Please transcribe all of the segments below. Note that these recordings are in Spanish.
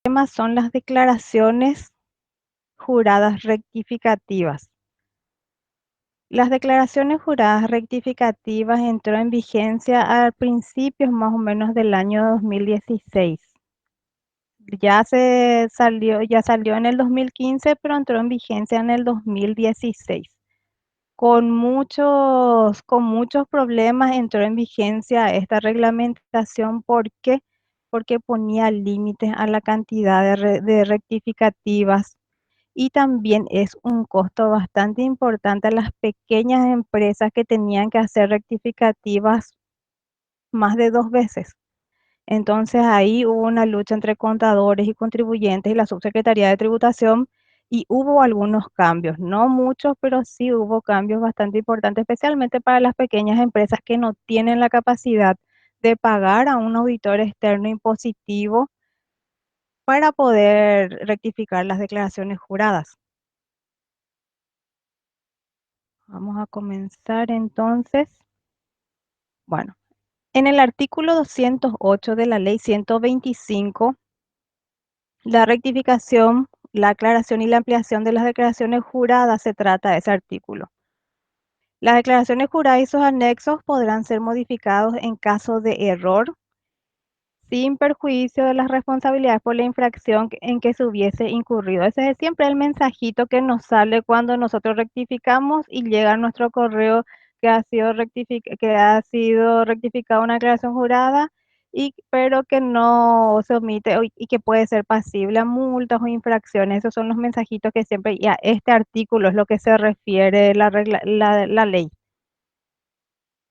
Temas son las declaraciones juradas rectificativas. Las declaraciones juradas rectificativas entró en vigencia a principios más o menos del año 2016. Ya salió en el 2015, pero entró en vigencia en el 2016. Con muchos problemas entró en vigencia esta reglamentación. ¿Por qué? Porque ponía límites a la cantidad de rectificativas, y también es un costo bastante importante a las pequeñas empresas que tenían que hacer rectificativas más de 2 veces. Entonces ahí hubo una lucha entre contadores y contribuyentes y la Subsecretaría de Tributación, y hubo algunos cambios, no muchos, pero sí hubo cambios bastante importantes, especialmente para las pequeñas empresas que no tienen la capacidad de pagar a un auditor externo impositivo para poder rectificar las declaraciones juradas. Vamos a comenzar entonces. Bueno, en el artículo 208 de la Ley 125, la rectificación, la aclaración y la ampliación de las declaraciones juradas se trata de ese artículo. Las declaraciones juradas y sus anexos podrán ser modificados en caso de error, sin perjuicio de las responsabilidades por la infracción en que se hubiese incurrido. Ese es siempre el mensajito que nos sale cuando nosotros rectificamos y llega a nuestro correo que ha sido rectificada una declaración jurada, pero que no se omite y que puede ser pasible a multas o infracciones. Esos son los mensajitos que siempre, y a este artículo es lo que se refiere la ley.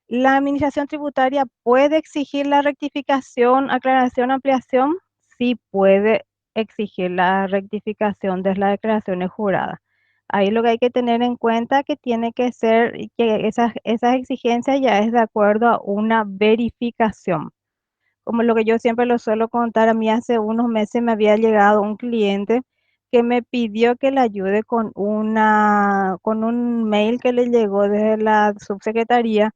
¿La administración tributaria puede exigir la rectificación, aclaración, ampliación? Sí puede exigir la rectificación de las declaraciones juradas. Ahí lo que hay que tener en cuenta que tiene que ser y que esas exigencias ya es de acuerdo a una verificación. Como lo que yo siempre lo suelo contar, a mí hace unos meses me había llegado un cliente que me pidió que le ayude con un mail que le llegó desde la subsecretaría.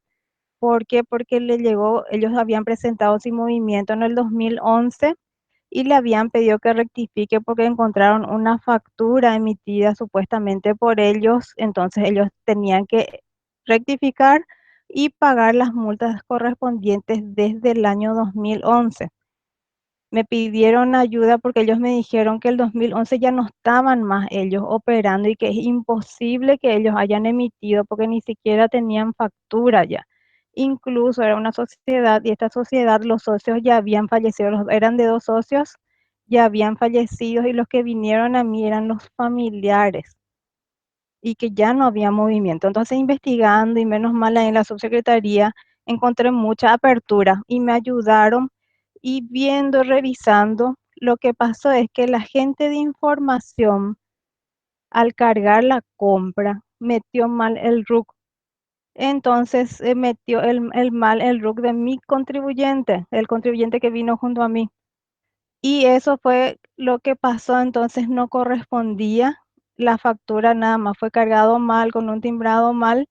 ¿Por qué? Porque ellos habían presentado sin movimiento en el 2011 y le habían pedido que rectifique porque encontraron una factura emitida supuestamente por ellos. Entonces ellos tenían que rectificar y pagar las multas correspondientes desde el año 2011. Me pidieron ayuda porque ellos me dijeron que el 2011 ya no estaban más ellos operando y que es imposible que ellos hayan emitido porque ni siquiera tenían factura ya. Incluso era una sociedad, y esta sociedad, los socios ya habían fallecido, eran de 2 socios, ya habían fallecido, y los que vinieron a mí eran los familiares y que ya no había movimiento. Entonces, investigando, y menos mal en la subsecretaría, encontré mucha apertura y me ayudaron, y viendo, revisando, lo que pasó es que la gente de información, al cargar la compra, metió mal el RUC. Entonces, metió el RUC de mi contribuyente, el contribuyente que vino junto a mí. Y eso fue lo que pasó. Entonces no correspondía la factura, nada más fue cargado mal, con un timbrado mal,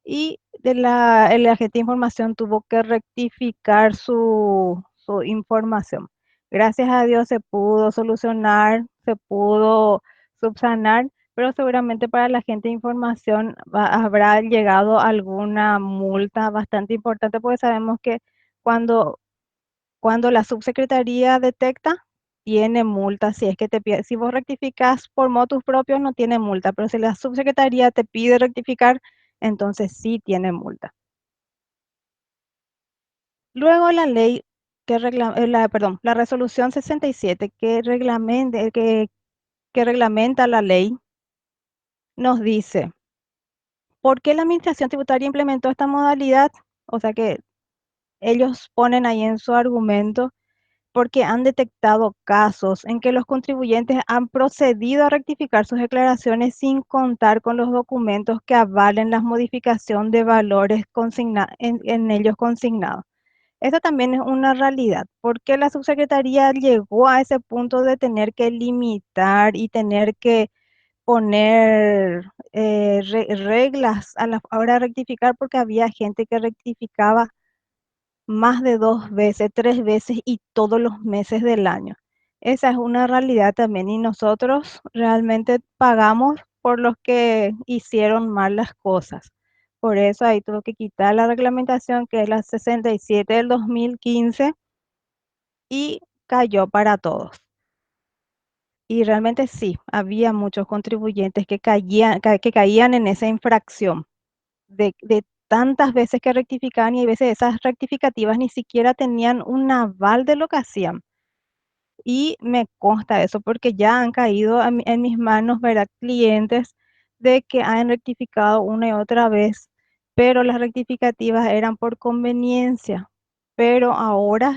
y el agente de información tuvo que rectificar su información. Gracias a Dios se pudo solucionar, se pudo subsanar, pero seguramente para la agente de información habrá llegado alguna multa bastante importante, porque sabemos que cuando la subsecretaría detecta, tiene multa. Si es que si vos rectificas por motus propios, no tiene multa, pero si la subsecretaría te pide rectificar, entonces sí tiene multa. Luego la ley la resolución 67 que reglamenta la ley, nos dice por qué la administración tributaria implementó esta modalidad. O sea que ellos ponen ahí en su argumento: porque han detectado casos en que los contribuyentes han procedido a rectificar sus declaraciones sin contar con los documentos que avalen la modificación de valores en ellos consignados. Eso también es una realidad, porque la subsecretaría llegó a ese punto de tener que limitar y tener que poner reglas a la hora de rectificar, porque había gente que rectificaba más de 2 veces, 3 veces y todos los meses del año. esa es una realidad también y nosotros realmente pagamos por los que hicieron mal las cosas. Por eso ahí tuvo que quitar la reglamentación que es la 67 del 2015 y cayó para todos. Y realmente sí, había muchos contribuyentes que que caían en esa infracción de tantas veces que rectificaban y a veces esas rectificativas ni siquiera tenían un aval de lo que hacían. Y me consta eso porque ya han caído en mis manos, ¿verdad? Clientes de que han rectificado una y otra vez, pero las rectificativas eran por conveniencia, pero ahora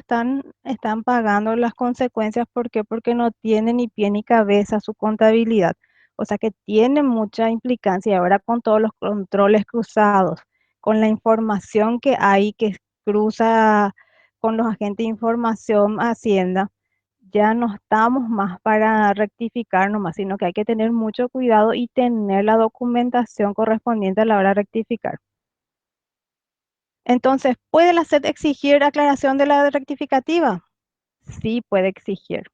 están pagando las consecuencias. ¿Por qué? Porque no tiene ni pie ni cabeza su contabilidad. O sea que tiene mucha implicancia y ahora con todos los controles cruzados, con la información que hay que cruza con los agentes de información Hacienda, ya no estamos más para rectificar nomás, sino que hay que tener mucho cuidado y tener la documentación correspondiente a la hora de rectificar. Entonces, ¿puede la SED exigir aclaración de la rectificativa? Sí, puede exigir.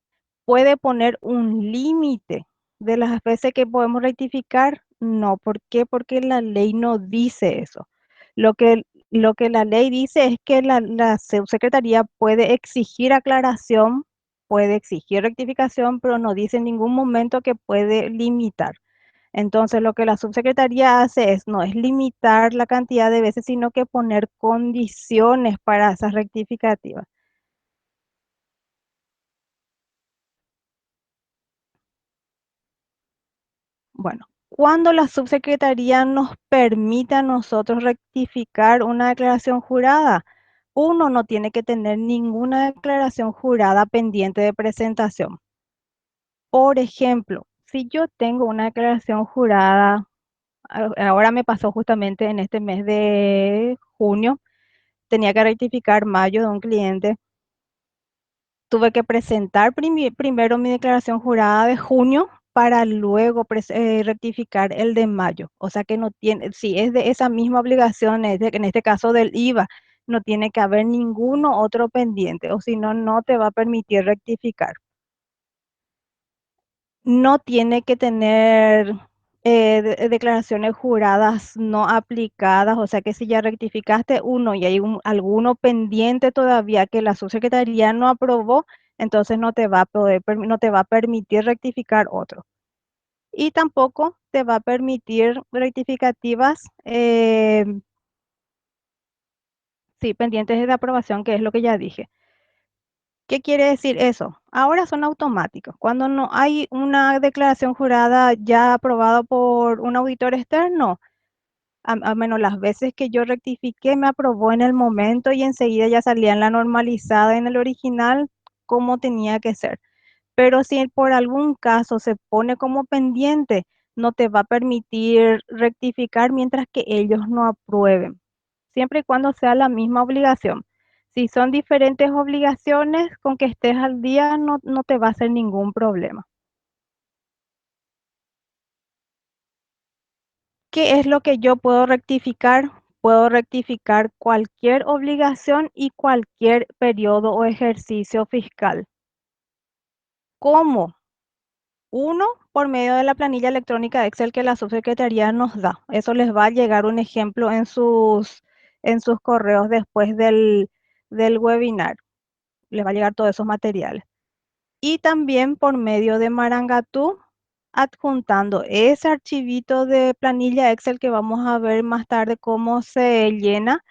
¿Puede poner un límite de las veces que podemos rectificar? No. ¿Por qué? Porque la ley no dice eso. Lo que la ley dice es que la subsecretaría puede exigir aclaración, puede exigir rectificación, pero no dice en ningún momento que puede limitar. Entonces, lo que la subsecretaría hace no es limitar la cantidad de veces, sino que poner condiciones para esas rectificativas. Bueno, cuando la subsecretaría nos permite a nosotros rectificar una declaración jurada, uno no tiene que tener ninguna declaración jurada pendiente de presentación. Por ejemplo, si yo tengo una declaración jurada, ahora me pasó justamente en este mes de junio, tenía que rectificar mayo de un cliente. Tuve que presentar primero mi declaración jurada de junio para luego rectificar el de mayo. O sea que no tiene, si es de esa misma obligación, en este caso del IVA, no tiene que haber ninguno otro pendiente, o si no, no te va a permitir rectificar. No tiene que tener declaraciones juradas no aplicadas, o sea que si ya rectificaste uno y hay alguno pendiente todavía que la subsecretaría no aprobó, entonces no te va a no te va a permitir rectificar otro. Y tampoco te va a permitir rectificativas, sí, pendientes de aprobación, que es lo que ya dije. ¿Qué quiere decir eso? Ahora son automáticos. Cuando no hay una declaración jurada ya aprobada por un auditor externo, a menos las veces que yo rectifiqué, me aprobó en el momento y enseguida ya salía en la normalizada en el original como tenía que ser. Pero si por algún caso se pone como pendiente, no te va a permitir rectificar mientras que ellos no aprueben, siempre y cuando sea la misma obligación. Si son diferentes obligaciones, con que estés al día no te va a hacer ningún problema. ¿Qué es lo que yo puedo rectificar? Puedo rectificar cualquier obligación y cualquier periodo o ejercicio fiscal. ¿Cómo? Uno, por medio de la planilla electrónica Excel que la subsecretaría nos da. Eso les va a llegar un ejemplo en sus correos después del webinar. Les va a llegar todos esos materiales. Y también por medio de Marangatú, adjuntando ese archivito de planilla Excel que vamos a ver más tarde cómo se llena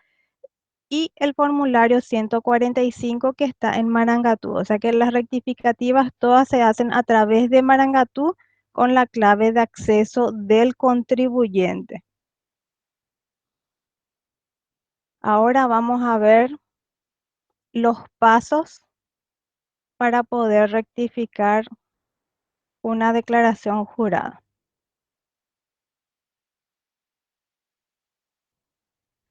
y el formulario 145 que está en Marangatú. O sea que las rectificativas todas se hacen a través de Marangatú con la clave de acceso del contribuyente. Ahora vamos a ver los pasos para poder rectificar una declaración jurada.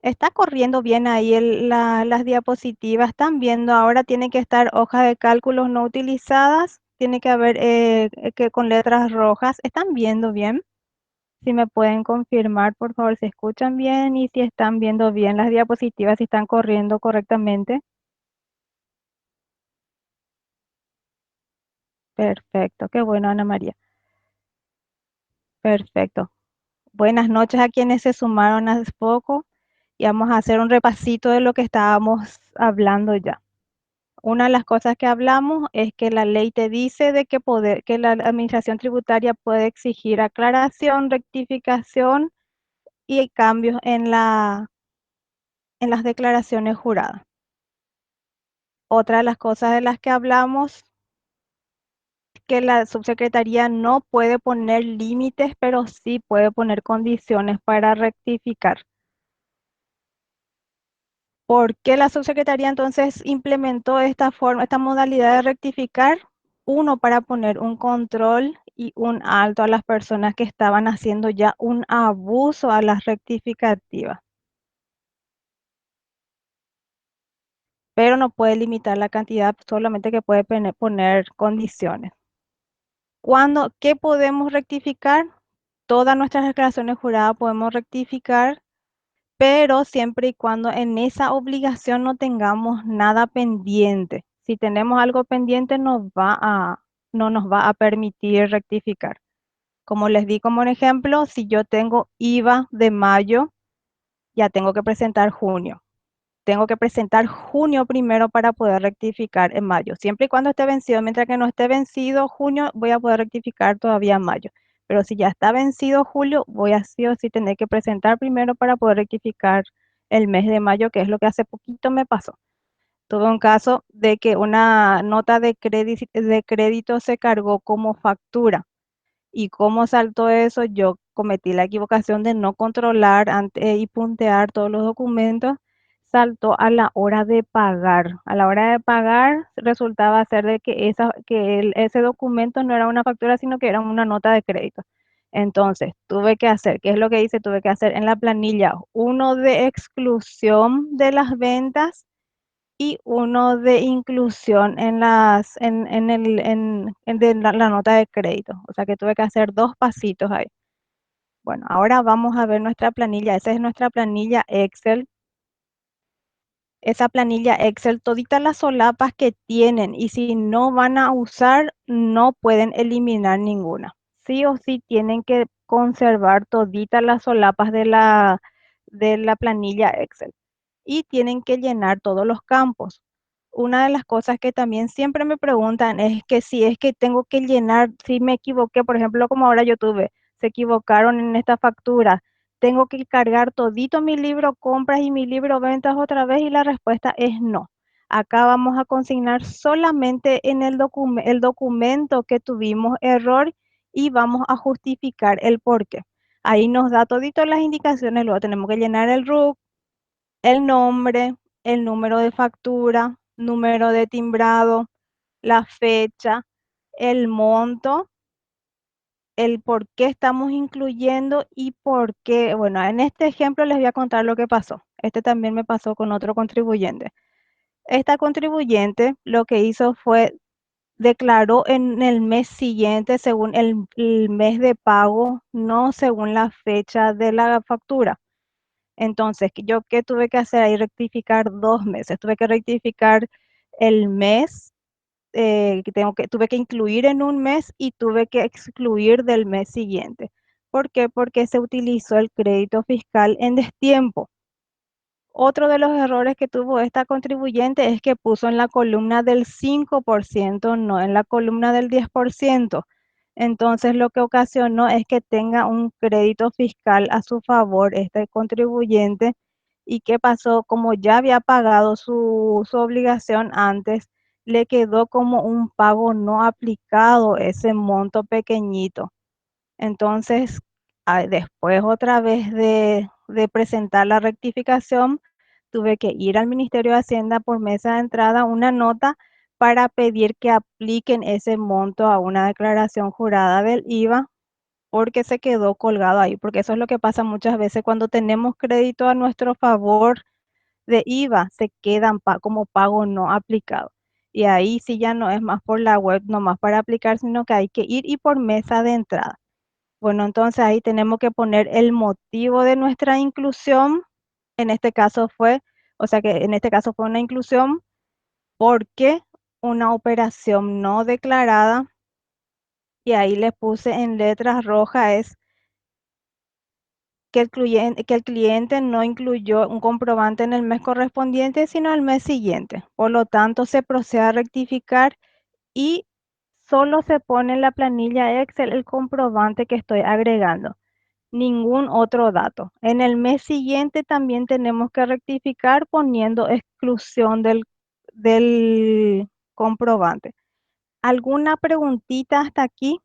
Está corriendo bien ahí las diapositivas, están viendo, ahora tiene que estar hoja de cálculos no utilizadas, tiene que haber que con letras rojas, ¿están viendo bien? Si me pueden confirmar, por favor, si escuchan bien y si están viendo bien las diapositivas, si están corriendo correctamente. Perfecto, qué bueno, Ana María. Perfecto. Buenas noches a quienes se sumaron hace poco y vamos a hacer un repasito de lo que estábamos hablando ya. Una de las cosas que hablamos es que la ley te dice de que la administración tributaria puede exigir aclaración, rectificación y cambios en las declaraciones juradas. Otra de las cosas de las que hablamos que la subsecretaría no puede poner límites, pero sí puede poner condiciones para rectificar. ¿Por qué la subsecretaría entonces implementó esta forma, esta modalidad de rectificar? Uno, para poner un control y un alto a las personas que estaban haciendo ya un abuso a las rectificativas, pero no puede limitar la cantidad, solamente que puede poner condiciones. ¿Qué podemos rectificar? Todas nuestras declaraciones juradas podemos rectificar, pero siempre y cuando en esa obligación no tengamos nada pendiente. Si tenemos algo pendiente, no nos va a permitir rectificar. Como les di como un ejemplo, si yo tengo IVA de mayo, ya tengo que presentar junio. Tengo que presentar junio primero para poder rectificar en mayo. Siempre y cuando esté vencido, mientras que no esté vencido junio, voy a poder rectificar todavía en mayo. Pero si ya está vencido julio, voy a sí o sí tener que presentar primero para poder rectificar el mes de mayo, que es lo que hace poquito me pasó. Tuve un caso de que una nota de crédito se cargó como factura. ¿Y cómo saltó eso? Yo cometí la equivocación de no controlar y puntear todos los documentos. Saltó a la hora de pagar. A la hora de pagar resultaba ser de que, ese documento no era una factura, sino que era una nota de crédito. Entonces, tuve que hacer, ¿qué es lo que hice? Tuve que hacer en la planilla uno de exclusión de las ventas y uno de inclusión en la nota de crédito. O sea que tuve que hacer dos pasitos ahí. Bueno, ahora vamos a ver nuestra planilla. Esa es nuestra planilla Excel. Esa planilla Excel, toditas las solapas que tienen y si no van a usar, no pueden eliminar ninguna. Sí o sí tienen que conservar toditas las solapas de la planilla Excel y tienen que llenar todos los campos. Una de las cosas que también siempre me preguntan es que si es que tengo que llenar, si me equivoqué, por ejemplo, como ahora yo tuve, se equivocaron en esta factura, tengo que cargar todito mi libro compras y mi libro ventas otra vez y la respuesta es no. Acá vamos a consignar solamente en el documento que tuvimos error y vamos a justificar el por qué. Ahí nos da todito las indicaciones, luego tenemos que llenar el RUC, el nombre, el número de factura, número de timbrado, la fecha, el monto, el por qué estamos incluyendo y por qué. Bueno, en este ejemplo les voy a contar lo que pasó. Este también me pasó con otro contribuyente. Esta contribuyente lo que hizo fue declaró en el mes siguiente según el mes de pago, no según la fecha de la factura. Entonces, ¿yo qué tuve que hacer ahí? Rectificar 2 meses. Tuve que rectificar el mes, tuve que incluir en un mes y tuve que excluir del mes siguiente. ¿Por qué? Porque se utilizó el crédito fiscal en destiempo. Otro de los errores que tuvo esta contribuyente es que puso en la columna del 5%, no en la columna del 10%. Entonces, lo que ocasionó es que tenga un crédito fiscal a su favor este contribuyente. ¿Y qué pasó? Como ya había pagado su obligación antes, le quedó como un pago no aplicado ese monto pequeñito. Entonces, después otra vez de presentar la rectificación, tuve que ir al Ministerio de Hacienda por mesa de entrada una nota para pedir que apliquen ese monto a una declaración jurada del IVA porque se quedó colgado ahí, porque eso es lo que pasa muchas veces cuando tenemos crédito a nuestro favor de IVA, se quedan como pago no aplicado. Y ahí sí ya no es más por la web, no más para aplicar, sino que hay que ir y por mesa de entrada. Bueno, entonces ahí tenemos que poner el motivo de nuestra inclusión. En este caso o sea que en este caso fue una inclusión porque una operación no declarada. y ahí le puse en letras rojas es que el cliente no incluyó un comprobante en el mes correspondiente, sino al mes siguiente. Por lo tanto, se procede a rectificar y solo se pone en la planilla Excel el comprobante que estoy agregando, ningún otro dato. En el mes siguiente también tenemos que rectificar poniendo exclusión del comprobante. ¿Alguna preguntita hasta aquí?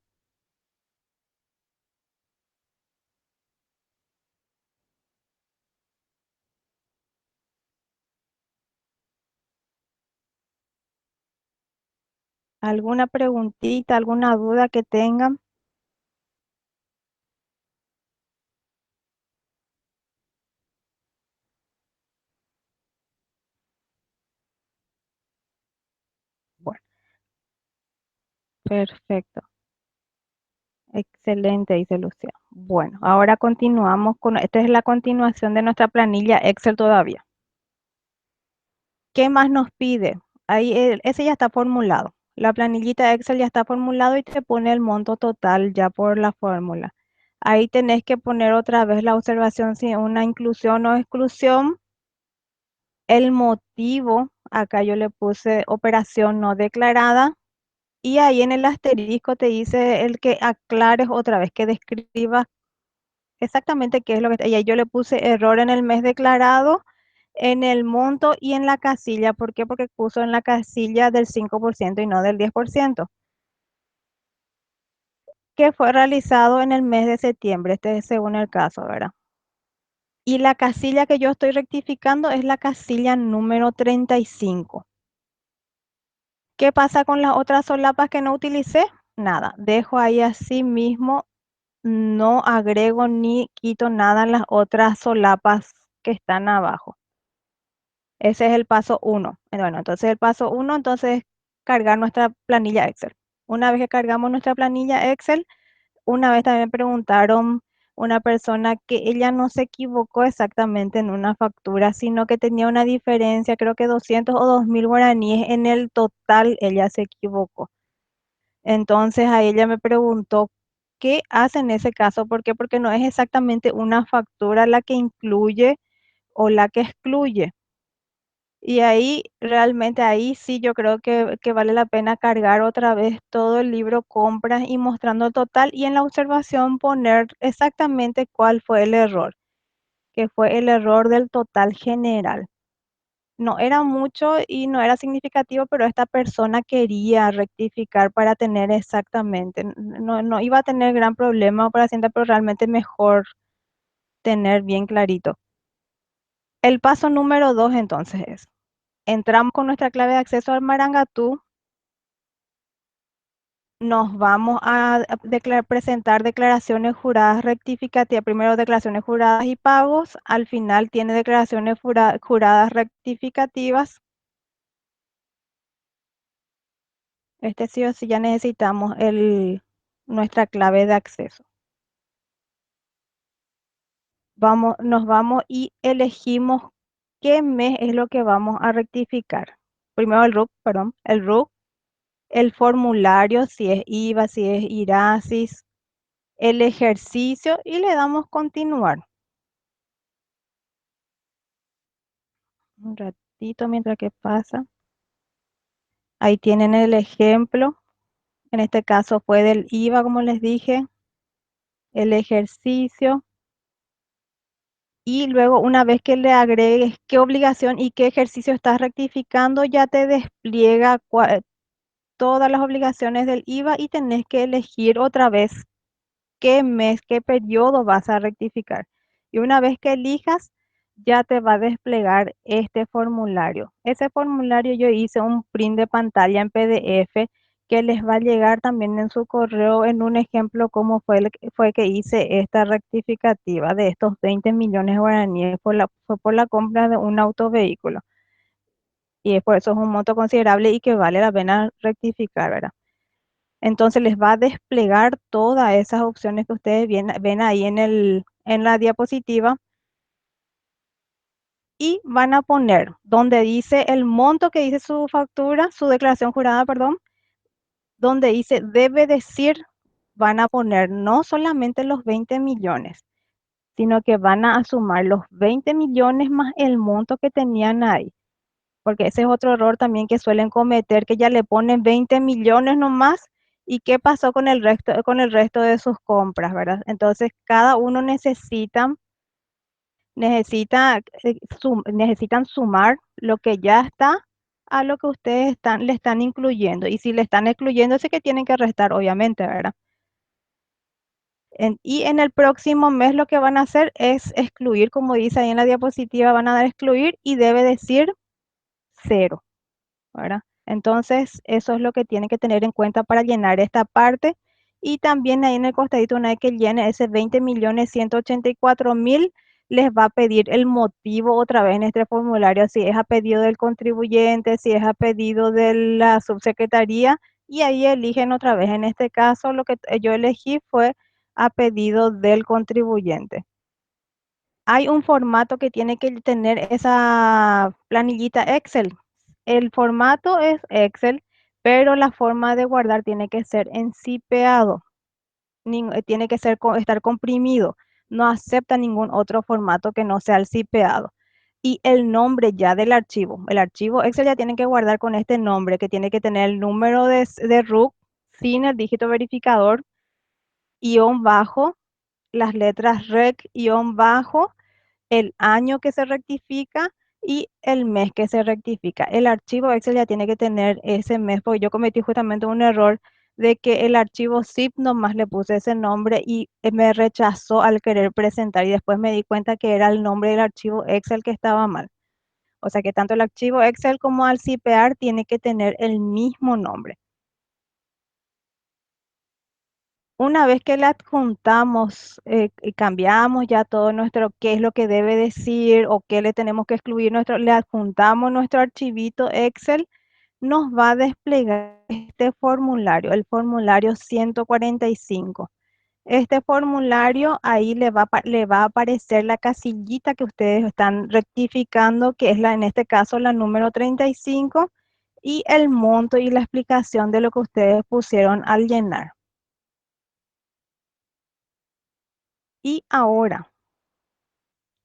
¿Alguna preguntita, alguna duda que tengan? Bueno, perfecto. Excelente, dice Lucía. Bueno, ahora continuamos con, esta es la continuación de nuestra planilla Excel todavía. ¿Qué más nos pide? Ahí ese ya está formulado. La planillita Excel ya está formulado y te pone el monto total ya por la fórmula. Ahí tenés que poner otra vez la observación si una inclusión o exclusión. El motivo, acá yo le puse operación no declarada. Y ahí en el asterisco te dice el que aclares otra vez, que describas exactamente qué es lo que está. Y ahí yo le puse error en el mes declarado, en el monto y en la casilla. ¿Por qué? Porque puso en la casilla del 5% y no del 10%, que fue realizado en el mes de septiembre, este es según el caso, ¿verdad? Y la casilla que yo estoy rectificando es la casilla número 35. ¿Qué pasa con las otras solapas que no utilicé? Nada, dejo ahí así mismo, no agrego ni quito nada en las otras solapas que están abajo. Ese es el paso uno. Bueno, entonces el paso uno, entonces cargar nuestra planilla Excel. Una vez que cargamos nuestra planilla Excel, una vez también me preguntaron una persona que ella no se equivocó exactamente en una factura, sino que tenía una diferencia, creo que 200 o 2000 guaraníes en el total, ella se equivocó. Entonces a ella me preguntó, ¿qué hace en ese caso? ¿Por qué? Porque no es exactamente una factura la que incluye o la que excluye. Y ahí, realmente ahí sí yo creo que vale la pena cargar otra vez todo el libro compras y mostrando el total y en la observación poner exactamente cuál fue el error, que fue el error del total general. No era mucho y no era significativo, pero esta persona quería rectificar para tener exactamente, no, no iba a tener gran problema para Hacienda, pero realmente mejor tener bien clarito. El paso número dos entonces es, entramos con nuestra clave de acceso al Marangatú, nos vamos a presentar declaraciones juradas rectificativas, primero declaraciones juradas y pagos, al final tiene declaraciones juradas rectificativas. Este sí o sí ya necesitamos nuestra clave de acceso. Nos vamos y elegimos qué mes es lo que vamos a rectificar. Primero el RUC, perdón, el RUC, el formulario, si es IVA, si es IRASIS, el ejercicio y le damos continuar. Un ratito mientras que pasa. Ahí tienen el ejemplo. En este caso fue del IVA, como les dije, el ejercicio. Y luego, una vez que le agregues qué obligación y qué ejercicio estás rectificando, ya te despliega todas las obligaciones del IVA y tenés que elegir otra vez qué mes, qué periodo vas a rectificar. Y una vez que elijas, ya te va a desplegar este formulario. Ese formulario yo hice un print de pantalla en PDF que les va a llegar también en su correo en un ejemplo cómo fue que hice esta rectificativa de estos 20 millones de guaraníes fue por la compra de un autovehículo. Y es por eso es un monto considerable y que vale la pena rectificar, ¿verdad? Entonces les va a desplegar todas esas opciones que ustedes ven ahí en la diapositiva y van a poner donde dice el monto que dice su factura, su declaración jurada, perdón, donde dice debe decir van a poner no solamente los 20 millones, sino que van a sumar los 20 millones más el monto que tenían ahí. Porque ese es otro error también que suelen cometer, que ya le ponen 20 millones nomás. ¿Y qué pasó con el resto de sus compras, verdad? Entonces, cada uno necesitan sumar lo que ya está a lo que ustedes le están incluyendo. Y si le están excluyendo, es que tienen que restar, obviamente, ¿verdad? Y en el próximo mes lo que van a hacer es excluir, como dice ahí en la diapositiva, van a dar excluir y debe decir cero, ¿verdad? Entonces, eso es lo que tienen que tener en cuenta para llenar esta parte. Y también ahí en el costadito, una vez que llene ese 20.184.000, les va a pedir el motivo otra vez en este formulario, si es a pedido del contribuyente, si es a pedido de la subsecretaría, y ahí eligen otra vez. En este caso, lo que yo elegí fue a pedido del contribuyente. Hay un formato que tiene que tener esa planillita Excel. El formato es Excel, pero la forma de guardar tiene que ser en zipeado, tiene que ser, estar comprimido. No acepta ningún otro formato que no sea el zipeado. Y el nombre ya del archivo. El archivo Excel ya tiene que guardar con este nombre, que tiene que tener el número de RUC sin el dígito verificador, guión bajo, las letras REC, guión bajo, el año que se rectifica y el mes que se rectifica. El archivo Excel ya tiene que tener ese mes, porque yo cometí justamente un error de que el archivo zip nomás le puse ese nombre y me rechazó al querer presentar y después me di cuenta que era el nombre del archivo Excel que estaba mal. O sea que tanto el archivo Excel como al zipear tiene que tener el mismo nombre. Una vez que le adjuntamos y cambiamos ya todo nuestro, qué es lo que debe decir o qué le tenemos que excluir, le adjuntamos nuestro archivito Excel, nos va a desplegar este formulario, el formulario 145. Este formulario ahí le va a aparecer la casillita que ustedes están rectificando, que es en este caso la número 35, y el monto y la explicación de lo que ustedes pusieron al llenar. Y ahora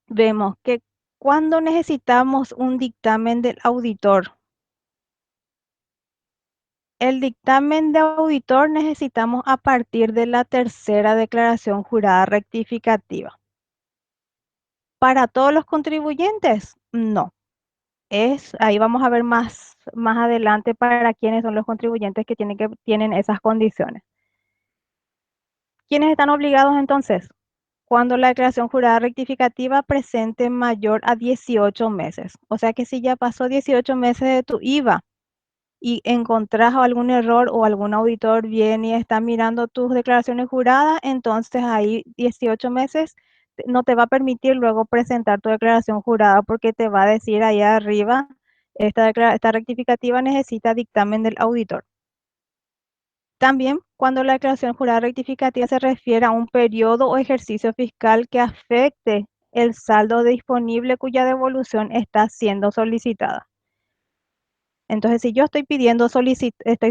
vemos que cuando necesitamos un dictamen del auditor, el dictamen de auditor necesitamos a partir de la tercera declaración jurada rectificativa. Para todos los contribuyentes, no. Ahí vamos a ver más adelante para quiénes son los contribuyentes que tienen esas condiciones. ¿Quiénes están obligados entonces? Cuando la declaración jurada rectificativa presente mayor a 18 meses. O sea que si ya pasó 18 meses de tu IVA y encontrás algún error o algún auditor viene y está mirando tus declaraciones juradas, entonces ahí 18 meses no te va a permitir luego presentar tu declaración jurada porque te va a decir ahí arriba, esta rectificativa necesita dictamen del auditor. También cuando la declaración jurada rectificativa se refiere a un periodo o ejercicio fiscal que afecte el saldo disponible cuya devolución está siendo solicitada. Entonces, si yo estoy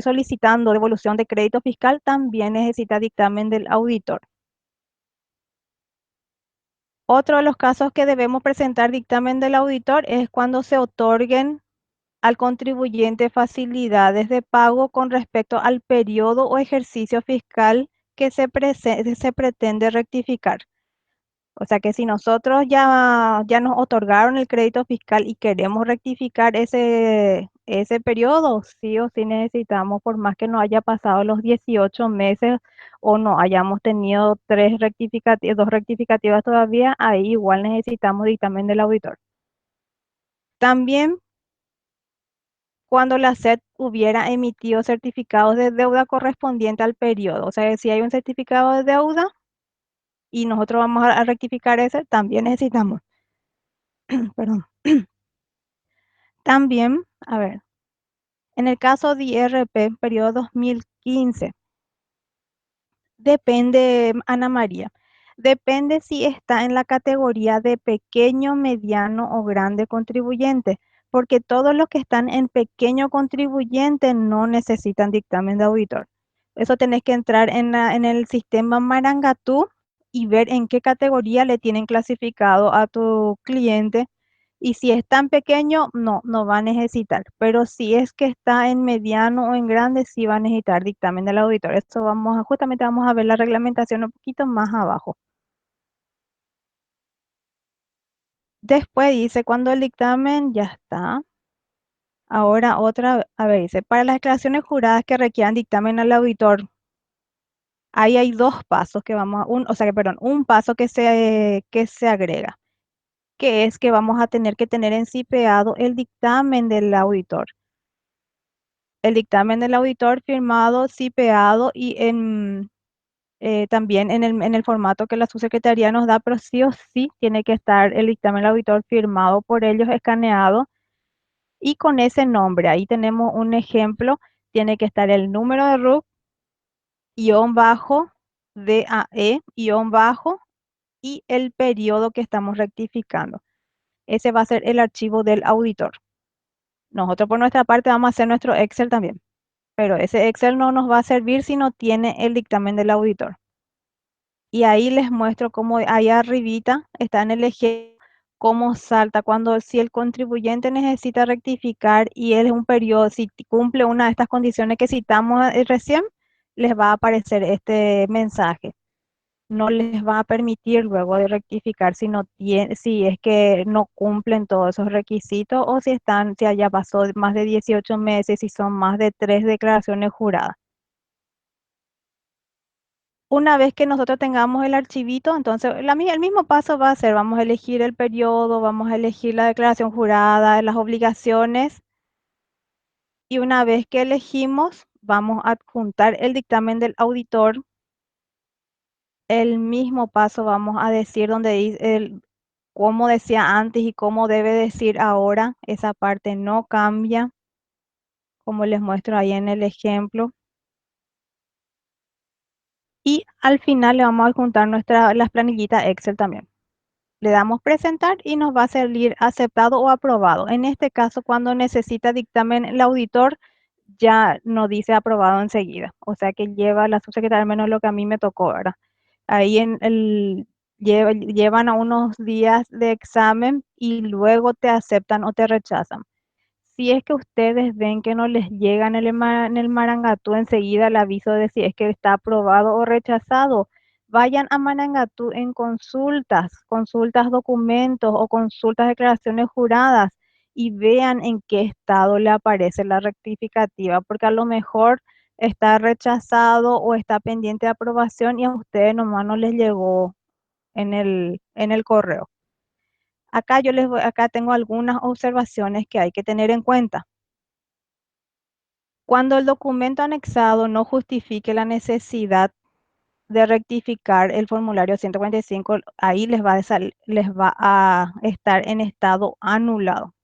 solicitando devolución de crédito fiscal, también necesita dictamen del auditor. Otro de los casos que debemos presentar dictamen del auditor es cuando se otorguen al contribuyente facilidades de pago con respecto al periodo o ejercicio fiscal que se pretende rectificar. O sea que si nosotros ya nos otorgaron el crédito fiscal y queremos rectificar ese periodo, sí o sí necesitamos, por más que no haya pasado los 18 meses o no hayamos tenido dos rectificativas todavía, ahí igual necesitamos dictamen del auditor. También cuando la SED hubiera emitido certificados de deuda correspondiente al periodo. O sea, si hay un certificado de deuda y nosotros vamos a rectificar ese, también necesitamos. Perdón. También, a ver, en el caso de IRP, periodo 2015, depende, Ana María, depende si está en la categoría de pequeño, mediano o grande contribuyente, porque todos los que están en pequeño contribuyente no necesitan dictamen de auditor. Eso tenés que entrar en el sistema Marangatú y ver en qué categoría le tienen clasificado a tu cliente. Y si es tan pequeño, no va a necesitar. Pero si es que está en mediano o en grande, sí va a necesitar dictamen del auditor. Esto justamente vamos a ver la reglamentación un poquito más abajo. Después dice, cuando el dictamen ya está. Ahora otra, a ver, dice, para las declaraciones juradas que requieran dictamen al auditor, ahí hay dos pasos que o sea que, perdón, un paso que se agrega, que es que vamos a tener que tener en encipeado el dictamen del auditor. El dictamen del auditor firmado, cipeado y también en el formato que la subsecretaría nos da, pero sí o sí tiene que estar el dictamen del auditor firmado por ellos, escaneado y con ese nombre. Ahí tenemos un ejemplo, tiene que estar el número de RUC, guión bajo, DAE, guión bajo y el periodo que estamos rectificando. Ese va a ser el archivo del auditor. Nosotros por nuestra parte vamos a hacer nuestro Excel también, pero ese Excel no nos va a servir si no tiene el dictamen del auditor. Y ahí les muestro cómo ahí arribita está en el eje cómo salta cuando si el contribuyente necesita rectificar y es un periodo, si cumple una de estas condiciones que citamos recién, les va a aparecer este mensaje. No les va a permitir luego de rectificar si es que no cumplen todos esos requisitos o si ya pasó más de 18 meses, si son más de 3 declaraciones juradas. Una vez que nosotros tengamos el archivito, entonces el mismo paso va a ser, vamos a elegir el periodo, vamos a elegir la declaración jurada, las obligaciones, y una vez que elegimos, vamos a adjuntar el dictamen del auditor. El mismo paso vamos a decir donde dice cómo decía antes y cómo debe decir ahora. Esa parte no cambia, como les muestro ahí en el ejemplo. Y al final le vamos a adjuntar las planillitas Excel también. Le damos presentar y nos va a salir aceptado o aprobado. En este caso, cuando necesita dictamen el auditor, ya no dice aprobado enseguida. O sea que lleva la subsecretaria, al menos lo que a mí me tocó, ¿verdad? Ahí llevan a unos días de examen y luego te aceptan o te rechazan. Si es que ustedes ven que no les llega en el Marangatú enseguida el aviso de si es que está aprobado o rechazado, vayan a Marangatú en consultas documentos o consultas declaraciones juradas y vean en qué estado le aparece la rectificativa, porque a lo mejor está rechazado o está pendiente de aprobación y a ustedes nomás no les llegó en el correo. Acá tengo algunas observaciones que hay que tener en cuenta. Cuando el documento anexado no justifique la necesidad de rectificar el formulario 145, ahí les va a estar en estado anulado.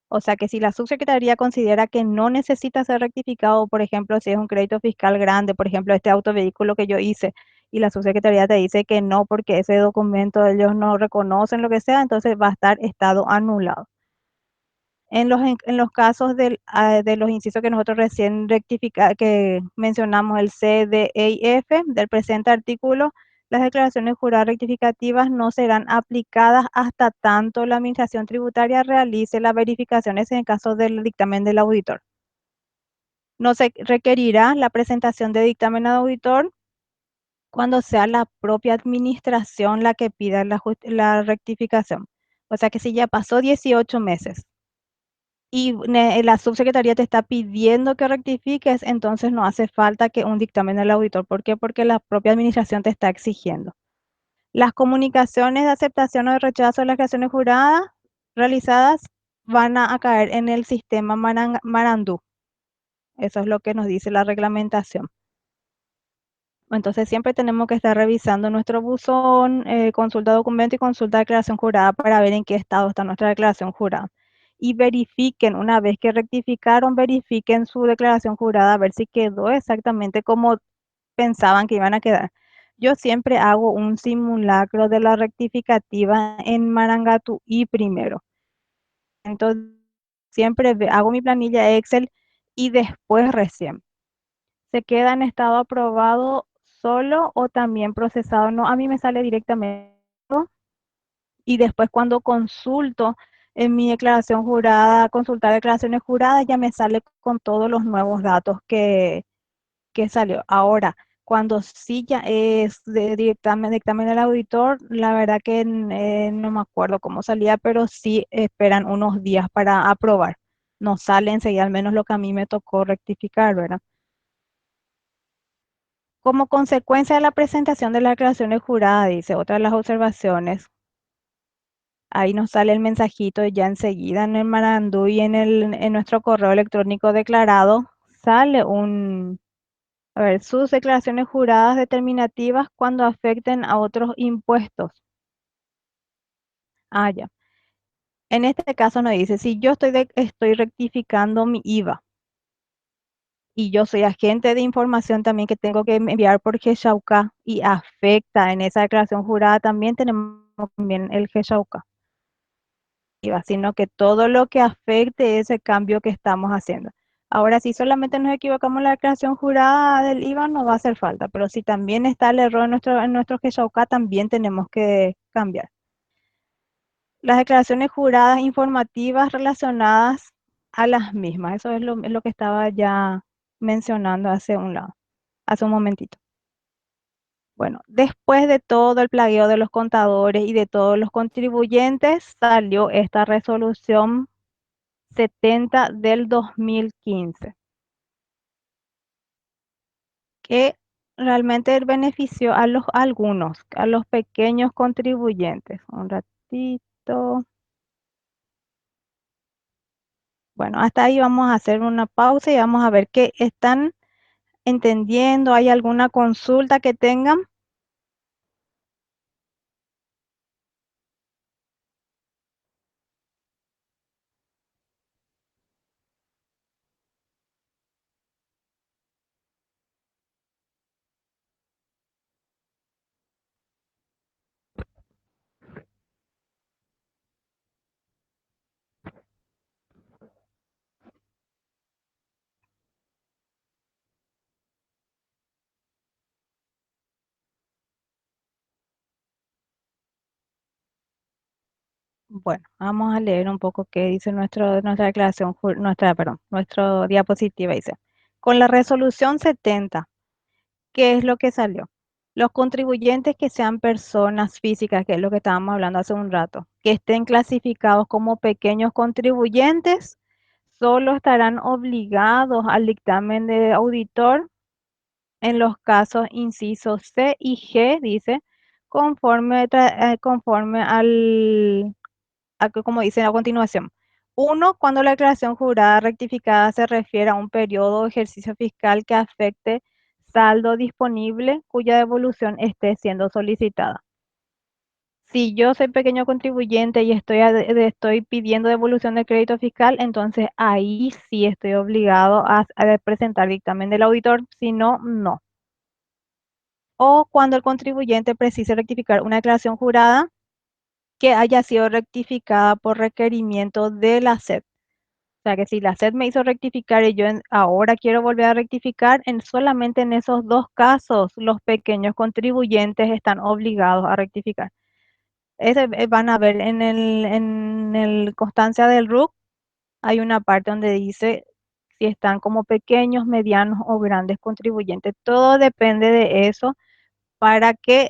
O sea que si la subsecretaría considera que no necesita ser rectificado, por ejemplo, si es un crédito fiscal grande, por ejemplo, este autovehículo que yo hice, y la subsecretaría te dice que no porque ese documento ellos no reconocen lo que sea, entonces va a estar estado anulado. En los casos de los incisos que nosotros recién que mencionamos, el C, D, E y F del presente artículo, las declaraciones juradas rectificativas no serán aplicadas hasta tanto la Administración Tributaria realice las verificaciones en el caso del dictamen del auditor. No se requerirá la presentación de dictamen al auditor cuando sea la propia administración la que pida la rectificación. O sea que si ya pasó 18 meses y la subsecretaría te está pidiendo que rectifiques, entonces no hace falta que un dictamen del auditor. ¿Por qué? Porque la propia administración te está exigiendo. Las comunicaciones de aceptación o de rechazo de las creaciones juradas realizadas van a caer en el sistema Marandú. Eso es lo que nos dice la reglamentación. Entonces siempre tenemos que estar revisando nuestro buzón, consulta documento y consulta declaración jurada para ver en qué estado está nuestra declaración jurada. Y verifiquen, una vez que rectificaron, verifiquen su declaración jurada a ver si quedó exactamente como pensaban que iban a quedar. Yo siempre hago un simulacro de la rectificativa en Marangatúi primero. Entonces siempre hago mi planilla Excel y después recién. ¿Se queda en estado aprobado solo o también procesado? No, a mí me sale directamente y después cuando consulto en mi declaración jurada, consultar declaraciones juradas, ya me sale con todos los nuevos datos que salió. Ahora, cuando sí ya es de dictamen del auditor, la verdad que no me acuerdo cómo salía, pero sí esperan unos días para aprobar. No sale enseguida, al menos lo que a mí me tocó rectificar, ¿verdad? Como consecuencia de la presentación de las declaraciones juradas, dice otra de las observaciones, ahí nos sale el mensajito ya enseguida en el Marandú y en nuestro correo electrónico declarado, sale a ver, sus declaraciones juradas determinativas cuando afecten a otros impuestos. Ah, ya. En este caso nos dice, si yo estoy rectificando mi IVA y yo soy agente de información también que tengo que enviar por GESHAUCA y afecta en esa declaración jurada, también tenemos también el GESHAUCA IVA, sino que todo lo que afecte ese cambio que estamos haciendo. Ahora, si solamente nos equivocamos en la declaración jurada del IVA, no va a hacer falta, pero si también está el error en nuestro GESHAUCA, también tenemos que cambiar. Las declaraciones juradas informativas relacionadas a las mismas, eso es lo que estaba ya mencionando hace un momentito. Bueno, después de todo el plagueo de los contadores y de todos los contribuyentes, salió esta resolución 70 del 2015, que realmente benefició a algunos, a los pequeños contribuyentes. Un ratito. Bueno, hasta ahí vamos a hacer una pausa y vamos a ver qué están entendiendo. ¿Hay alguna consulta que tengan? Bueno, vamos a leer un poco qué dice nuestra declaración, perdón, nuestra diapositiva dice. Con la resolución 70, ¿qué es lo que salió? Los contribuyentes que sean personas físicas, que es lo que estábamos hablando hace un rato, que estén clasificados como pequeños contribuyentes, solo estarán obligados al dictamen de auditor en los casos incisos C y G, dice, conforme como dice a continuación. Uno, cuando la declaración jurada rectificada se refiere a un periodo o ejercicio fiscal que afecte saldo disponible cuya devolución esté siendo solicitada. Si yo soy pequeño contribuyente y estoy pidiendo devolución de crédito fiscal, entonces ahí sí estoy obligado a presentar dictamen del auditor, si no, no. O cuando el contribuyente precise rectificar una declaración jurada que haya sido rectificada por requerimiento de la SED. O sea que si la SED me hizo rectificar y yo ahora quiero volver a rectificar, solamente en esos dos casos los pequeños contribuyentes están obligados a rectificar. Van a ver en el constancia del RUC, hay una parte donde dice si están como pequeños, medianos o grandes contribuyentes. Todo depende de eso para que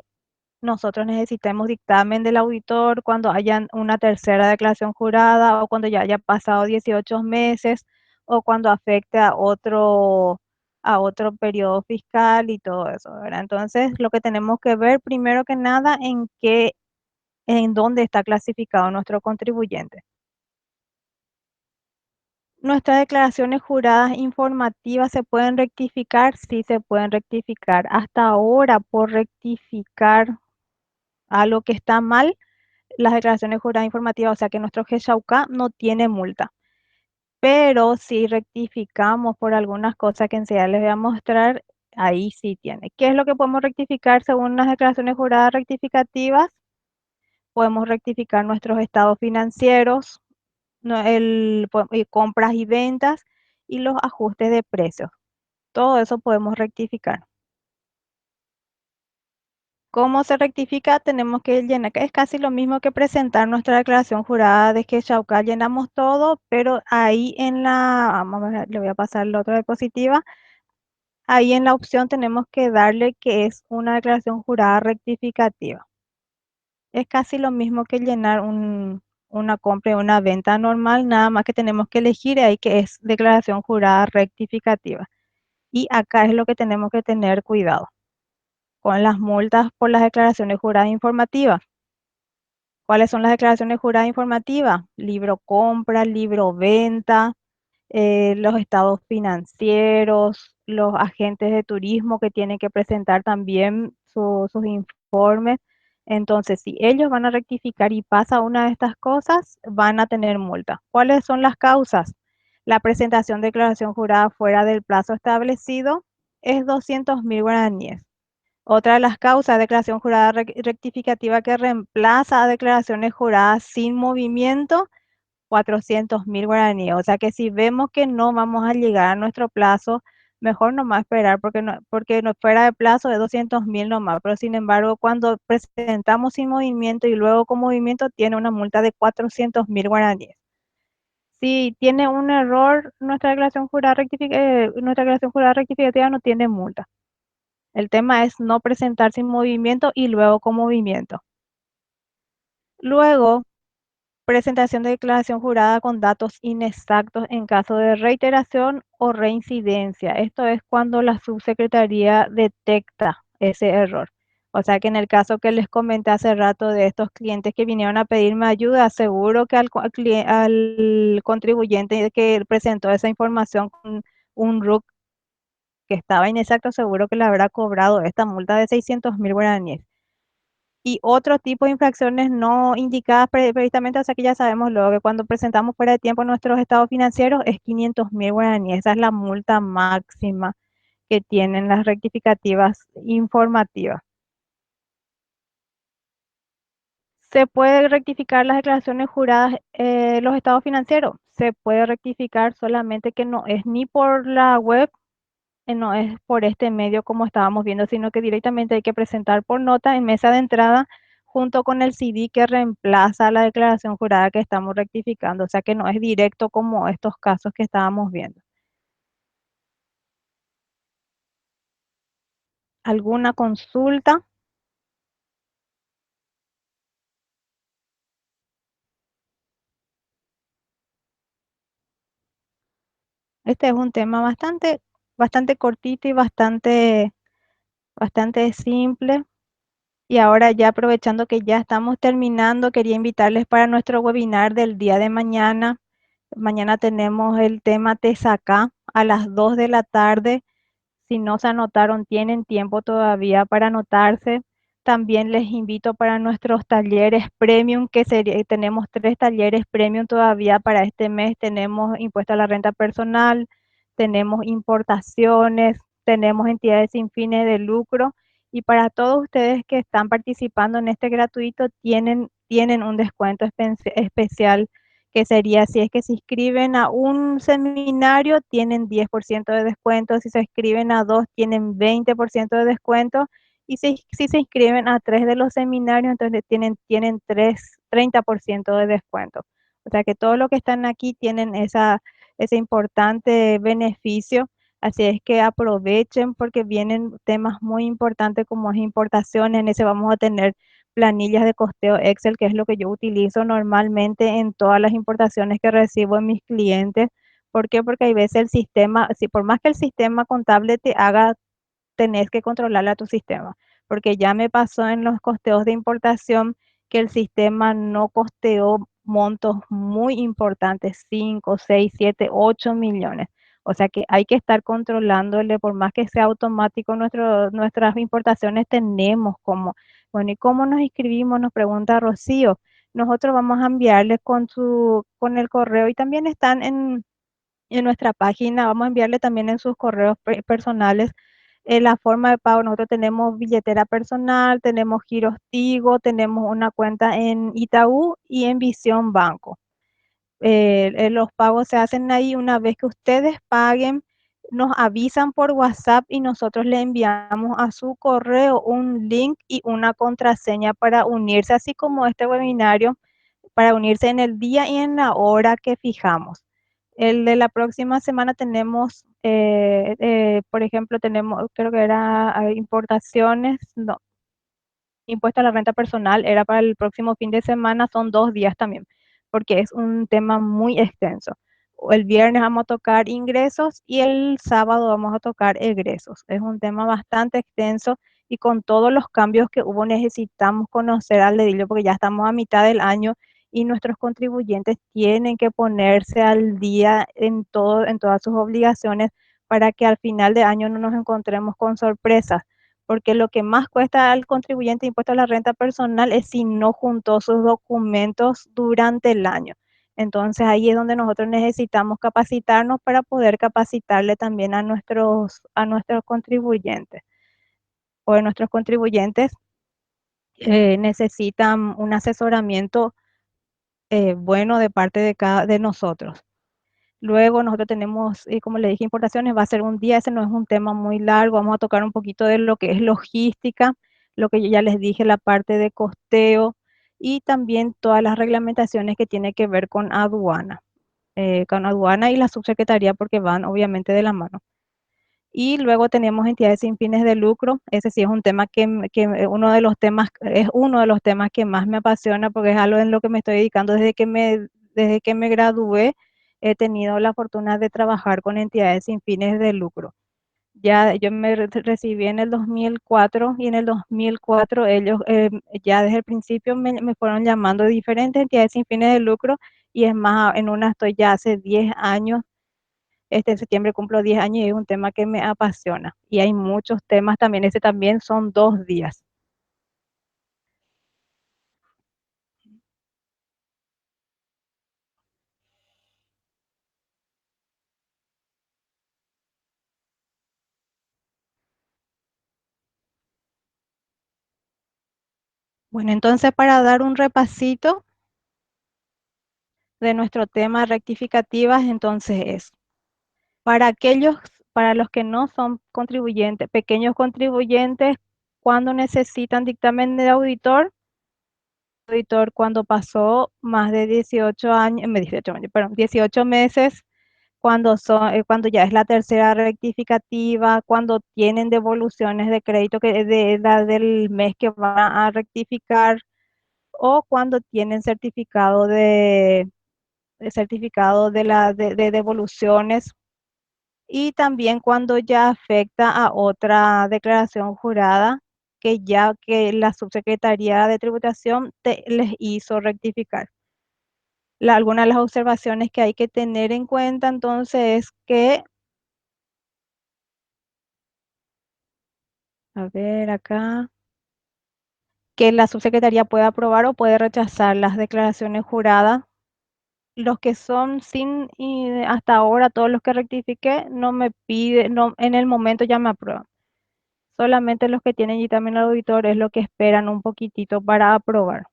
nosotros necesitemos dictamen del auditor cuando haya una tercera declaración jurada o cuando ya haya pasado 18 meses o cuando afecte a otro periodo fiscal y todo eso, ¿verdad? Entonces, lo que tenemos que ver primero que nada en dónde está clasificado nuestro contribuyente. Nuestras declaraciones juradas informativas se pueden rectificar, sí se pueden rectificar. Hasta ahora, por rectificar algo que está mal, las declaraciones juradas informativas, o sea que nuestro GESHAUCA no tiene multa. Pero si rectificamos por algunas cosas que enseguida les voy a mostrar, ahí sí tiene. ¿Qué es lo que podemos rectificar según las declaraciones juradas rectificativas? Podemos rectificar nuestros estados financieros, compras y ventas y los ajustes de precios. Todo eso podemos rectificar. ¿Cómo se rectifica? Tenemos que llenar, es casi lo mismo que presentar nuestra declaración jurada de que Chauca llenamos todo, pero ahí en vamos a ver, le voy a pasar la otra diapositiva, ahí en la opción tenemos que darle que es una declaración jurada rectificativa. Es casi lo mismo que llenar una compra y una venta normal, nada más que tenemos que elegir ahí que es declaración jurada rectificativa. Y acá es lo que tenemos que tener cuidado con las multas por las declaraciones juradas informativas. ¿Cuáles son las declaraciones juradas informativas? Libro compra, libro venta, los estados financieros, los agentes de turismo que tienen que presentar también sus informes. Entonces, si ellos van a rectificar y pasa una de estas cosas, van a tener multa. ¿Cuáles son las causas? La presentación de declaración jurada fuera del plazo establecido es 200.000 guaraníes. Otra de las causas, declaración jurada rectificativa que reemplaza a declaraciones juradas sin movimiento, 400.000 guaraníes. O sea que si vemos que no vamos a llegar a nuestro plazo, mejor nomás esperar porque no fuera de plazo de 200.000 nomás. Pero sin embargo, cuando presentamos sin movimiento y luego con movimiento, tiene una multa de 400.000 guaraníes. Si tiene un error, nuestra declaración jurada rectificativa no tiene multa. El tema es no presentar sin movimiento y luego con movimiento. Luego, presentación de declaración jurada con datos inexactos en caso de reiteración o reincidencia. Esto es cuando la subsecretaría detecta ese error. O sea que en el caso que les comenté hace rato de estos clientes que vinieron a pedirme ayuda, seguro que al contribuyente que presentó esa información con un RUC que estaba inexacto, seguro que le habrá cobrado esta multa de 600.000 guaraníes. Y otro tipo de infracciones no indicadas previamente, o sea que ya sabemos luego que cuando presentamos fuera de tiempo nuestros estados financieros es 500.000 guaraníes. Esa es la multa máxima que tienen las rectificativas informativas. Se puede rectificar las declaraciones juradas, los estados financieros. Se puede rectificar solamente que no es ni por la web, no es por este medio como estábamos viendo, sino que directamente hay que presentar por nota en mesa de entrada junto con el CD que reemplaza la declaración jurada que estamos rectificando, o sea que no es directo como estos casos que estábamos viendo. ¿Alguna consulta? Este es un tema bastante cortito y bastante simple. Y ahora ya aprovechando que ya estamos terminando, quería invitarles para nuestro webinar del día de mañana. Mañana tenemos el tema TESACA a las 2 de la tarde. Si no se anotaron, tienen tiempo todavía para anotarse. También les invito para nuestros talleres premium, tenemos 3 talleres premium todavía para este mes. Tenemos impuesto a la renta personal, tenemos importaciones, tenemos entidades sin fines de lucro. Y para todos ustedes que están participando en este gratuito, tienen un descuento especial que sería si es que se inscriben a un seminario, tienen 10% de descuento, si se inscriben a 2, tienen 20% de descuento, y si se inscriben a 3 de los seminarios, entonces tienen 30% de descuento. O sea que todos los que están aquí tienen ese importante beneficio, así es que aprovechen porque vienen temas muy importantes como es importaciones, en ese vamos a tener planillas de costeo Excel, que es lo que yo utilizo normalmente en todas las importaciones que recibo en mis clientes. ¿Por qué? Porque hay veces el sistema, si por más que el sistema contable te haga, tenés que controlarle a tu sistema, porque ya me pasó en los costeos de importación que el sistema no costeó montos muy importantes, 5, 6, 7, 8 millones. O sea que hay que estar controlándole, por más que sea automático nuestras importaciones, tenemos como, bueno, ¿y cómo nos inscribimos? Nos pregunta Rocío. Nosotros vamos a enviarles con el correo y también están en nuestra página, vamos a enviarle también en sus correos personales la forma de pago. Nosotros tenemos billetera personal, tenemos giros Tigo, tenemos una cuenta en Itaú y en Visión Banco. Los pagos se hacen ahí una vez que ustedes paguen. nos avisan por WhatsApp y nosotros le enviamos a su correo un link y una contraseña para unirse, así como este webinario, para unirse en el día y en la hora que fijamos. El de la próxima semana tenemos, por ejemplo, tenemos, creo que era importaciones, no, impuesto a la renta personal, era para el próximo fin de semana, son 2 días también, porque es un tema muy extenso. El viernes vamos a tocar ingresos y el sábado vamos a tocar egresos. Es un tema bastante extenso y con todos los cambios que hubo necesitamos conocer al dedillo porque ya estamos a mitad del año y nuestros contribuyentes tienen que ponerse al día en todo, en todas sus obligaciones para que al final de año no nos encontremos con sorpresas, porque lo que más cuesta al contribuyente de impuesto a la renta personal es si no juntó sus documentos durante el año. Entonces ahí es donde nosotros necesitamos capacitarnos para poder capacitarle también a nuestros contribuyentes. O nuestros contribuyentes necesitan un asesoramiento bueno de parte de cada de nosotros. Luego nosotros tenemos, como le dije, importaciones, va a ser un día, ese no es un tema muy largo, vamos a tocar un poquito de lo que es logística, lo que yo ya les dije, la parte de costeo y también todas las reglamentaciones que tiene que ver con aduana y la subsecretaría porque van obviamente de la mano. Y luego tenemos entidades sin fines de lucro. Ese sí es un tema es uno de los temas que más me apasiona porque es algo en lo que me estoy dedicando desde que me gradué. He tenido la fortuna de trabajar con entidades sin fines de lucro. Ya yo recibí en el 2004 y en el 2004 ellos ya desde el principio me fueron llamando de diferentes entidades sin fines de lucro y es más, en una estoy ya hace 10 años. En septiembre cumplo 10 años y es un tema que me apasiona. Y hay muchos temas también, ese también son 2 días. Bueno, entonces para dar un repasito de nuestro tema rectificativas, entonces es para aquellos, para los que no son contribuyentes, pequeños contribuyentes, cuando necesitan dictamen de auditor cuando pasó más de 18 años, 18 años, perdón, 18 meses cuando ya es la tercera rectificativa, cuando tienen devoluciones de crédito que es de la del mes que van a rectificar, o cuando tienen certificado de devoluciones, y también cuando ya afecta a otra declaración jurada que la subsecretaría de tributación les hizo rectificar. Algunas de las observaciones que hay que tener en cuenta entonces es a ver acá, que la subsecretaría puede aprobar o puede rechazar las declaraciones juradas. Los que son sin, y hasta ahora todos los que rectifiqué, no me pide, no, en el momento ya me aprueban. Solamente los que tienen dictamen al auditor es lo que esperan un poquitito para aprobar.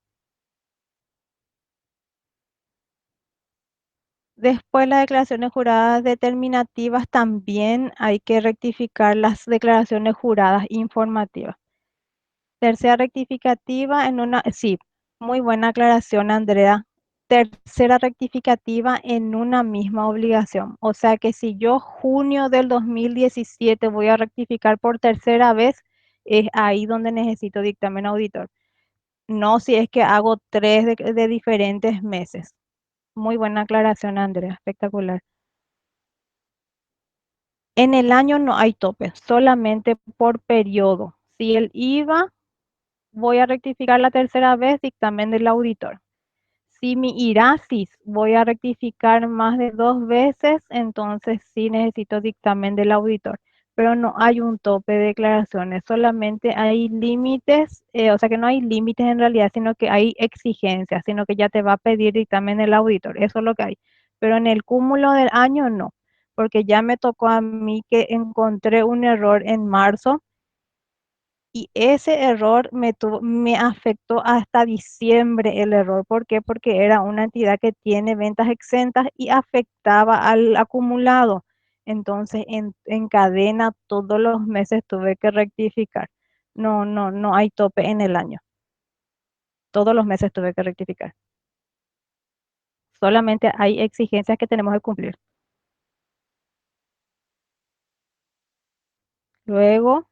Después las declaraciones juradas determinativas también hay que rectificar las declaraciones juradas informativas. Tercera rectificativa sí, muy buena aclaración, Andrea. Tercera rectificativa en una misma obligación. O sea que si yo junio del 2017 voy a rectificar por tercera vez, es ahí donde necesito dictamen auditor. No si es que hago tres de diferentes meses. Muy buena aclaración, Andrea. Espectacular. En el año no hay tope, solamente por periodo. Si el IVA voy a rectificar la tercera vez, dictamen del auditor. Si mi IRASIS voy a rectificar más de 2 veces, entonces sí necesito dictamen del auditor. Pero no hay un tope de declaraciones, solamente hay límites, o sea que no hay límites en realidad, sino que hay exigencias, sino que ya te va a pedir dictamen del auditor, eso es lo que hay. Pero en el cúmulo del año no, porque ya me tocó a mí que encontré un error en marzo y ese error me afectó hasta diciembre el error. ¿Por qué? Porque era una entidad que tiene ventas exentas y afectaba al acumulado. Entonces en cadena todos los meses tuve que rectificar. No, no, no hay tope en el año. Todos los meses tuve que rectificar. Solamente hay exigencias que tenemos que cumplir. Luego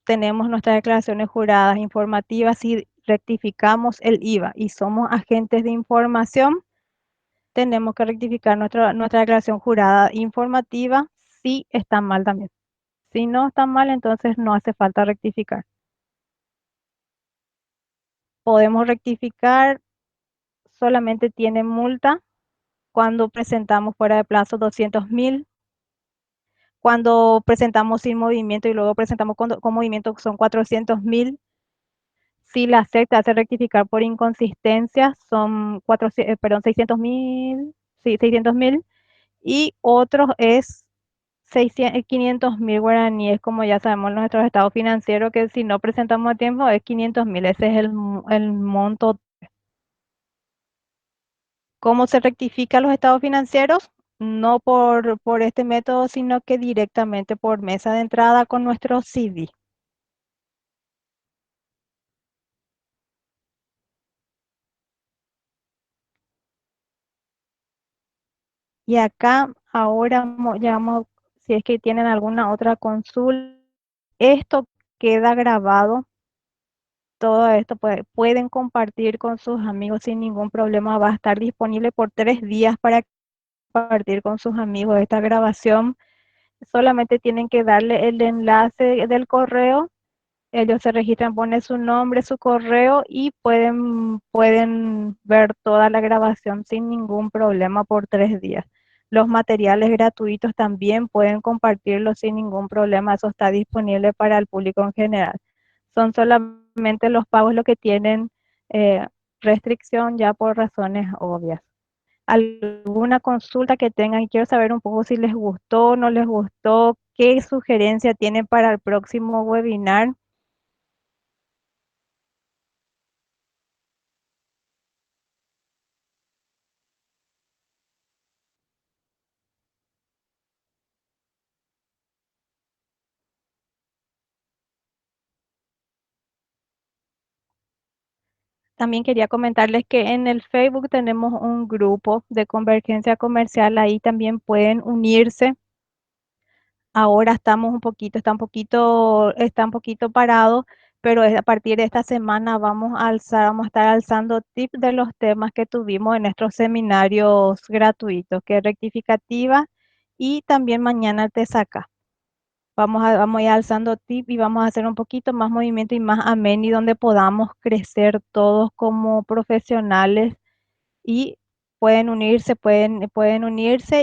tenemos nuestras declaraciones juradas informativas. Si rectificamos el IVA y somos agentes de información, tenemos que rectificar nuestra declaración jurada informativa si está mal también. Si no está mal, entonces no hace falta rectificar. Podemos rectificar, solamente tiene multa cuando presentamos fuera de plazo 200.000, cuando presentamos sin movimiento y luego presentamos con movimiento son 400.000. Si la SEC te hace rectificar por inconsistencia, son 600.000, sí, 600.000. Y otros es 500.000 guaraníes, como ya sabemos en nuestros estados financieros, que si no presentamos a tiempo es 500.000. Ese es el monto. ¿Cómo se rectifica los estados financieros? No por este método, sino que directamente por mesa de entrada con nuestro CV. Y acá ahora ya vamos, si es que tienen alguna otra consulta, esto queda grabado. Todo esto pueden compartir con sus amigos sin ningún problema. Va a estar disponible por 3 días para compartir con sus amigos esta grabación. Solamente tienen que darle el enlace del correo. Ellos se registran, ponen su nombre, su correo y pueden ver toda la grabación sin ningún problema por 3 días. Los materiales gratuitos también pueden compartirlos sin ningún problema. Eso está disponible para el público en general. Son solamente los pagos los que tienen restricción ya por razones obvias. ¿Alguna consulta que tengan? Y quiero saber un poco si les gustó, no les gustó, qué sugerencia tienen para el próximo webinar. También quería comentarles que en el Facebook tenemos un grupo de convergencia comercial, ahí también pueden unirse. Ahora está un poquito parado, pero a partir de esta semana vamos a estar alzando tips de los temas que tuvimos en nuestros seminarios gratuitos, que es rectificativa y también mañana te saca. Vamos a ir alzando tip y vamos a hacer un poquito más movimiento y más ameno y donde podamos crecer todos como profesionales y pueden unirse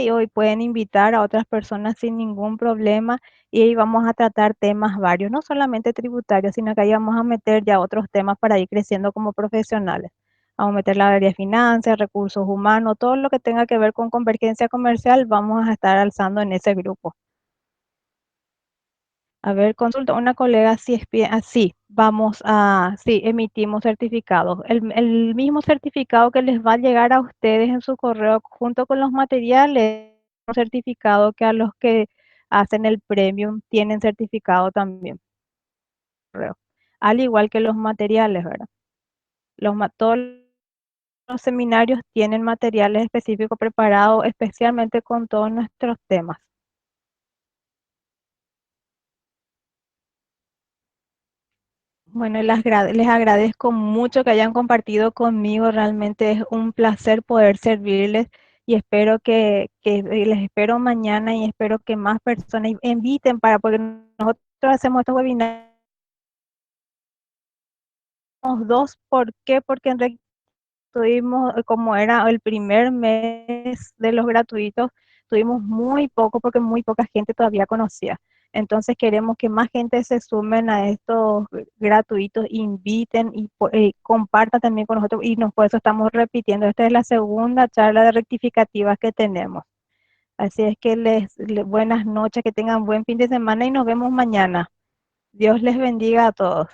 y hoy pueden invitar a otras personas sin ningún problema y ahí vamos a tratar temas varios, no solamente tributarios, sino que ahí vamos a meter ya otros temas para ir creciendo como profesionales. Vamos a meter la área de finanzas, recursos humanos, todo lo que tenga que ver con convergencia comercial, vamos a estar alzando en ese grupo. A ver, consulta una colega si es bien así. Sí, emitimos certificados. El mismo certificado que les va a llegar a ustedes en su correo junto con los materiales, un certificado que a los que hacen el premium tienen certificado también. Correo. Al igual que los materiales, ¿verdad? Todos los seminarios tienen materiales específicos preparados especialmente con todos nuestros temas. Bueno, les agradezco mucho que hayan compartido conmigo. Realmente es un placer poder servirles y espero les espero mañana y espero que más personas inviten porque nosotros hacemos estos webinars dos. ¿Por qué? Porque en realidad tuvimos, como era el primer mes de los gratuitos, tuvimos muy poco porque muy poca gente todavía conocía. Entonces queremos que más gente se sumen a estos gratuitos, inviten y compartan también con nosotros y por eso estamos repitiendo. Esta es la segunda charla de rectificativas que tenemos. Así es que buenas noches, que tengan buen fin de semana y nos vemos mañana. Dios les bendiga a todos.